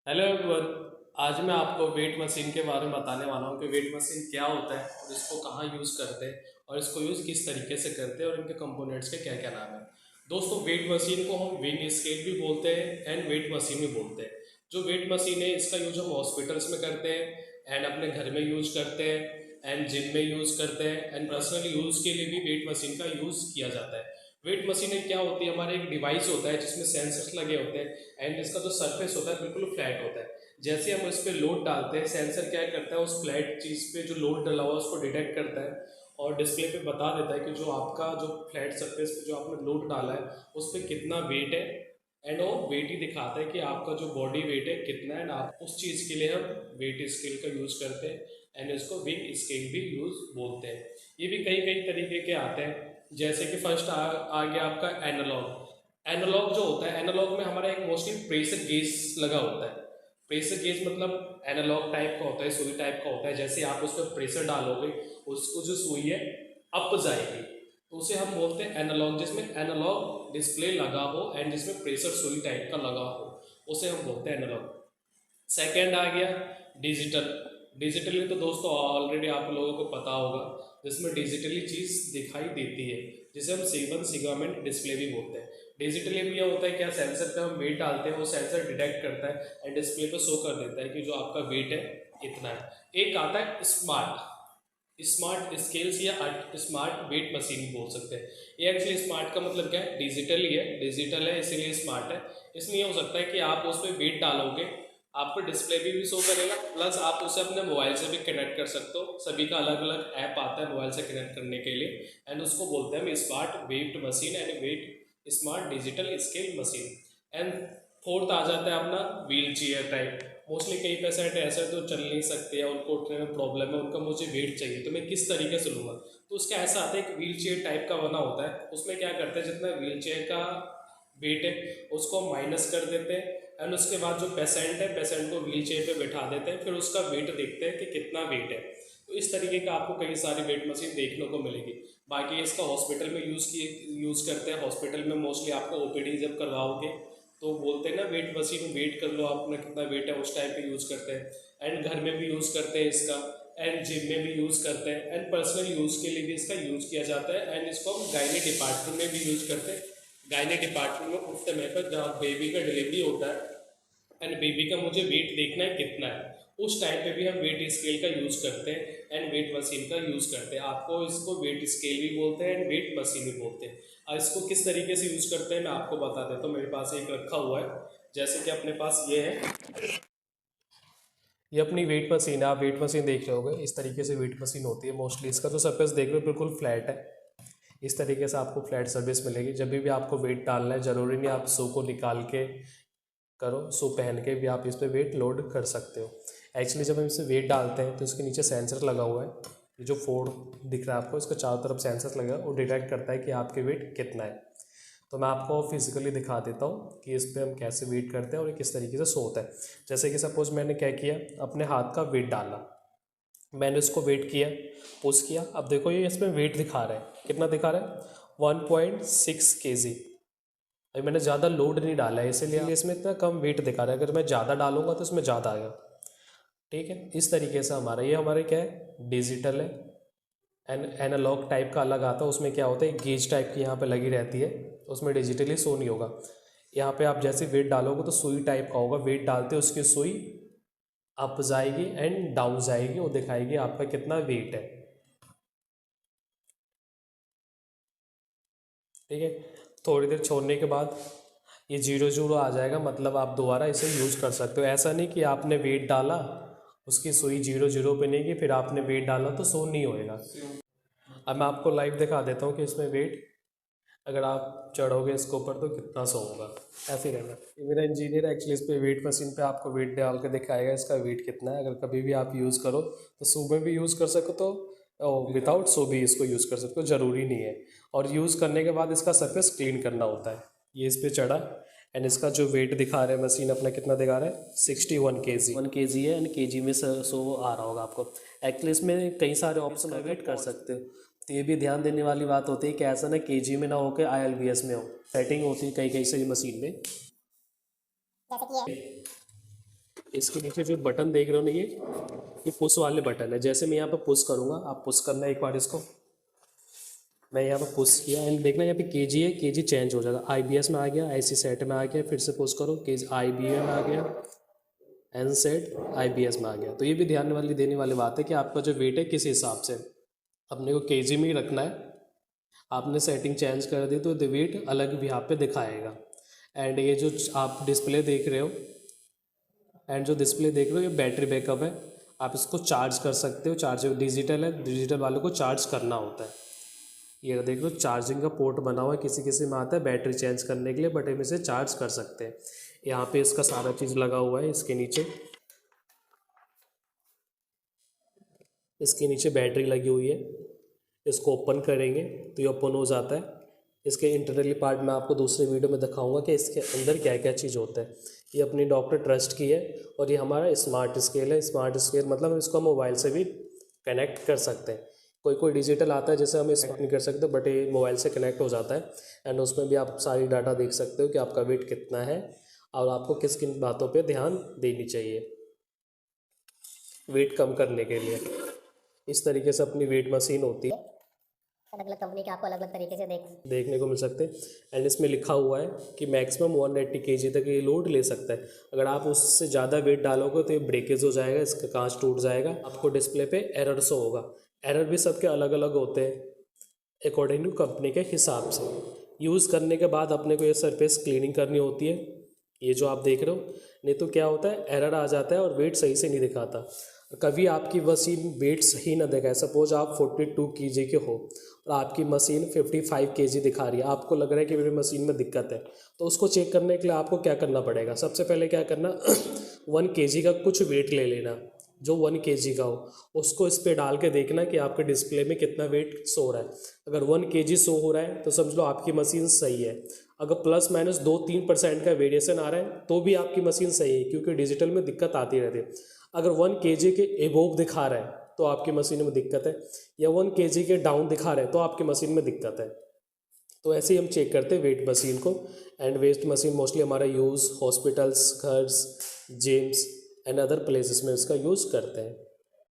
Hello everyone. आज मैं आपको वेट मशीन के बारे में बताने वाला हूँ कि वेट मशीन क्या होता है और इसको कहाँ यूज़ करते हैं और इसको यूज़ किस तरीके से करते हैं और इनके कंपोनेंट्स के क्या क्या नाम है। दोस्तों, वेट मशीन को हम वेइंग स्केल भी बोलते हैं एंड वेट मशीन भी बोलते हैं। जो वेट मशीन है इसका यूज हम हॉस्पिटल्स में करते हैं एंड अपने घर में यूज करते हैं एंड जिम में यूज़ करते हैं एंड पर्सनल यूज़ के लिए भी वेट मशीन का यूज़ किया जाता है। वेट मशीन क्या होती है, हमारा एक डिवाइस होता है जिसमें सेंसर्स लगे होते हैं एंड इसका जो सरफेस होता है बिल्कुल फ्लैट होता है। जैसे हम इस पर लोड डालते हैं, सेंसर क्या करता है, उस फ्लैट चीज़ पे जो लोड डला हुआ है उसको डिटेक्ट करता है और डिस्प्ले पे बता देता है कि जो आपका जो फ्लैट सरफेस पे जो आपने लोड डाला है उस पर कितना वेट है। एंड वो वेट ही दिखाता है कि आपका जो बॉडी वेट है कितना है। एंड आप उस चीज़ के लिए हम वेट स्केल का यूज़ करते हैं एंड इसको विंग स्केल भी यूज़ बोलते हैं। ये भी कई कई तरीके के आते हैं। जैसे कि फर्स्ट आ गया आपका एनालॉग। एनालॉग जो होता है, एनालॉग में हमारा एक मोस्टली प्रेशर गेज लगा होता है। प्रेशर गेज मतलब एनालॉग टाइप का होता है, सुई टाइप का होता है। जैसे आप उस पर प्रेशर डालोगे उसको जो सुई है अप जाएगी, तो उसे हम बोलते हैं एनालॉग। जिसमें एनालॉग डिस्प्ले लगा हो एंड जिसमें प्रेशर सुई टाइप का लगा हो उसे हम बोलते हैं एनालॉग। सेकेंड आ गया डिजिटल। डिजिटली तो दोस्तों ऑलरेडी आप लोगों को पता होगा, जिसमें डिजिटली चीज़ दिखाई देती है, जिसे हम सिग्नल सिग्नमेंट डिस्प्ले भी बोलते हैं। डिजिटली में यह होता है क्या, सेंसर पे हम वेट डालते हैं, वो सेंसर डिटेक्ट करता है एंड डिस्प्ले पे शो कर देता है कि जो आपका वेट है इतना है। एक आता है स्मार्ट। स्मार्ट स्केल्स या स्मार्ट वेट मशीन बोल सकते हैं। ये एक्चुअली स्मार्ट का मतलब क्या है, डिजिटल ही है, डिजिटल है इसीलिए स्मार्ट है। इसमें ये हो सकता है कि आप उस पर वेट डालोगे, आपको डिस्प्ले भी शो करेगा, प्लस आप उसे अपने मोबाइल से भी कनेक्ट कर सकते हो। सभी का अलग अलग ऐप आता है मोबाइल से कनेक्ट करने के लिए एंड उसको बोलते हैं हम smart weight machine and weight smart digital scale machine. And fourth आ जाता है अपना व्हील चेयर टाइप। मोस्टली कई पेशेंट ऐसे तो चल नहीं सकते या उनको उठने में प्रॉब्लम है, उनका मुझे वेट चाहिए तो मैं किस तरीके से लूँगा, तो उसका ऐसा आता है कि व्हील चेयर टाइप का बना होता है। उसमें क्या करते हैं, जितना व्हील चेयर का वेट है उसको माइनस कर देते हैं एंड उसके बाद जो पेशेंट है, पेशेंट को व्हील चेयर पर बैठा देते हैं, फिर उसका वेट देखते हैं कि कितना वेट है। तो इस तरीके का आपको कई सारी वेट मशीन देखने को मिलेगी। बाकी इसका हॉस्पिटल में यूज़ करते हैं। हॉस्पिटल में मोस्टली आपको ओपीडी जब करवाओगे तो बोलते हैं ना वेट मशीन, वेट कर लो अपना कितना वेट है, उस टाइप के यूज़ करते हैं। एंड घर में भी यूज़ करते हैं इसका, एंड जिम में भी यूज़ करते हैं एंड पर्सनल यूज़ के लिए भी इसका यूज़ किया जाता है। एंड इसको हम गायनी डिपार्टमेंट में भी यूज़ करते हैं। गायनी डिपार्टमेंट में उस समय पर जहाँ बेबी का डिलीवरी होता है एंड बेबी का मुझे वेट देखना है कितना है, उस टाइम पे भी हम वेट स्केल का यूज़ करते हैं एंड वेट मशीन का यूज़ करते हैं। आपको इसको वेट स्केल भी बोलते हैं एंड वेट मशीन भी बोलते हैं। और इसको किस तरीके से यूज़ करते हैं मैं आपको बता देता हूँ। मेरे पास एक रखा हुआ है, जैसे कि अपने पास ये है, ये अपनी वेट मशीन है। आप वेट मशीन देख रहे होगे, इस तरीके से वेट मशीन होती है। मोस्टली इसका जो सरफेस देख रहे हो बिल्कुल फ्लैट है। इस तरीके से आपको फ्लैट सर्विस मिलेगी। जब भी आपको वेट डालना है, ज़रूरी नहीं आप शू को निकाल के करो, शू पहन के भी आप इस पर वेट लोड कर सकते हो। एक्चुअली जब हम इसे वेट डालते हैं तो इसके नीचे सेंसर लगा हुआ है। ये जो फोर दिख रहा है आपको, इसके चारों तरफ सेंसर लगा है, वो डिटेक्ट करता है कि आपके वेट कितना है। तो मैं आपको फिजिकली दिखा देता हूँ कि इस पर हम कैसे वेट करते हैं और किस तरीके से शो होता है। जैसे कि सपोज मैंने क्या किया, अपने हाथ का वेट डाला, मैंने इसको वेट किया, पुश किया। अब देखो ये इसमें वेट दिखा रहा है, कितना दिखा रहा है, 1.6 kg। अभी मैंने ज़्यादा लोड नहीं डाला है इसीलिए इसमें इतना कम वेट दिखा रहा है। अगर मैं ज़्यादा डालूंगा तो इसमें ज़्यादा आएगा। ठीक है, इस तरीके से हमारा ये हमारे क्या है, डिजिटल है। एनालॉग टाइप का अलग आता है, उसमें क्या होता है गेज टाइप की यहाँ पे लगी रहती है, तो उसमें डिजिटली शो नहीं होगा। यहाँ पे आप जैसे वेट डालोगे तो सुई टाइप का होगा, वेट डालते उसकी सुई अप जाएगी एंड डाउन जाएगी, वो दिखाएगी आपका कितना वेट है। ठीक है, थोड़ी देर छोड़ने के बाद ये जीरो जीरो आ जाएगा, मतलब आप दोबारा इसे यूज़ कर सकते हो। ऐसा नहीं कि आपने वेट डाला उसकी सुई जीरो जीरो पे नहीं की, फिर आपने वेट डाला तो शो नहीं होएगा। अब मैं आपको लाइव दिखा देता हूँ कि इसमें वेट अगर आप चढ़ोगे इसके ऊपर तो कितना सो होगा। ऐसे ही रहना। ये मेरा इंजीनियर एक्चुअली इस पे वेट मशीन पे आपको वेट डाल के दिखाएगा इसका वेट कितना है। अगर कभी भी आप यूज़ करो तो सुबह भी यूज़ कर सको, तो विदाउट सो भी इसको यूज़ कर सकते हो, ज़रूरी नहीं है। और यूज़ करने के बाद इसका सरफेस क्लीन करना होता है। ये इस पर चढ़ा एंड इसका जो वेट दिखा रहा है मशीन अपना, कितना दिखा रहा है, 61 kg। 1 kg है एंड केजी में सो आ रहा होगा आपको। एक्चुअली इसमें कई सारे ऑप्शन वेट कर सकते हो। तो ये भी ध्यान देने वाली बात होती है कि ऐसा ना केजी में ना हो के ILBS में हो। सेटिंग होती है कई कई सारी मशीन में। इसके नीचे जो बटन देख रहे हो ना, ये पुश वाले बटन है। जैसे मैं यहाँ पर पुश करूँगा, आप पुश करना एक बार इसको। मैं यहाँ पर पुश किया एंड देखना यहाँ पे केजी है, केजी चेंज हो जाएगा, आईबीएस में आ गया, आईसी सेट में आ गया, फिर से पुश करो, केजी आईबीएम में आ गया, एन सेट आईबीएस में आ गया। तो ये भी ध्यान वाली देने वाली बात है कि आपका जो वेट है किस हिसाब से अपने को केजी में ही रखना है। आपने सेटिंग चेंज कर दी तो वेट अलग भी यहाँ पे दिखाएगा। एंड ये जो आप डिस्प्ले देख रहे हो ये बैटरी बैकअप है। आप इसको चार्ज कर सकते हो, चार्ज डिजिटल है, डिजिटल वालों को चार्ज करना होता है। ये देख लो चार्जिंग का पोर्ट बना हुआ है, किसी किसी में आता है बैटरी चेंज करने के लिए, बट हम इसे चार्ज कर सकते हैं। यहाँ पे इसका सारा चीज़ लगा हुआ है। इसके नीचे बैटरी लगी हुई है। इसको ओपन करेंगे तो ये ओपन हो जाता है। इसके इंटरनली पार्ट में आपको दूसरे वीडियो में दिखाऊंगा कि इसके अंदर क्या क्या चीज़ होता है। ये अपनी डॉक्टर ट्रस्ट की है और ये हमारा स्मार्ट स्केल है। स्मार्ट स्केल मतलब इसको हम मोबाइल से भी कनेक्ट कर सकते हैं। कोई डिजिटल आता है जैसे हम इस नहीं कर सकते, बट ये मोबाइल से कनेक्ट हो जाता है एंड उसमें भी आप सारी डाटा देख सकते हो कि आपका वेट कितना है और आपको किस किन बातों पे ध्यान देनी चाहिए वेट कम करने के लिए। इस तरीके से अपनी वेट मशीन होती है। अलग अलग कंपनी के आपको अलग अलग तरीके से देखने को मिल सकते हैं। एंड इसमें लिखा हुआ है कि मैक्सिमम 180 kg तक ये लोड ले सकता है। अगर आप उससे ज़्यादा वेट डालोगे तो ये ब्रेकेज हो जाएगा, इसका कांच टूट जाएगा, आपको डिस्प्ले पे एरर शो होगा। एरर भी सबके अलग अलग होते हैं अकॉर्डिंग टू कंपनी के हिसाब से। यूज़ करने के बाद अपने को ये सरफेस क्लीनिंग करनी होती है, ये जो आप देख रहे हो, नहीं तो क्या होता है एरर आ जाता है और वेट सही से नहीं दिखाता। कभी आपकी मशीन वेट सही ना दिखाए, सपोज आप 42 kg के हो और आपकी मशीन 55 kg दिखा रही है, आपको लग रहा है कि मेरी मशीन में दिक्कत है, तो उसको चेक करने के लिए आपको क्या करना पड़ेगा, सबसे पहले क्या करना 1 kg का कुछ वेट ले लेना, जो 1 kg का हो, उसको इस पर डाल के देखना कि आपके डिस्प्ले में कितना वेट शो हो रहा है। अगर 1 kg शो हो रहा है तो समझ लो आपकी मशीन सही है। अगर प्लस माइनस 2-3% का वेरिएशन आ रहा है तो भी आपकी मशीन सही है, क्योंकि डिजिटल में दिक्कत आती रहती है। अगर 1 kg के एबोव दिखा रहा है तो आपकी मशीन में दिक्कत है, या 1 kg के डाउन दिखा रहा है तो आपकी मशीन में दिक्कत है। तो ऐसे ही हम चेक करते हैं वेट मशीन को। एंड वेट मशीन मोस्टली हमारा यूज़ हॉस्पिटल्स, घर्स, जिम्स एंड अदर प्लेसेस में इसका यूज़ करते हैं।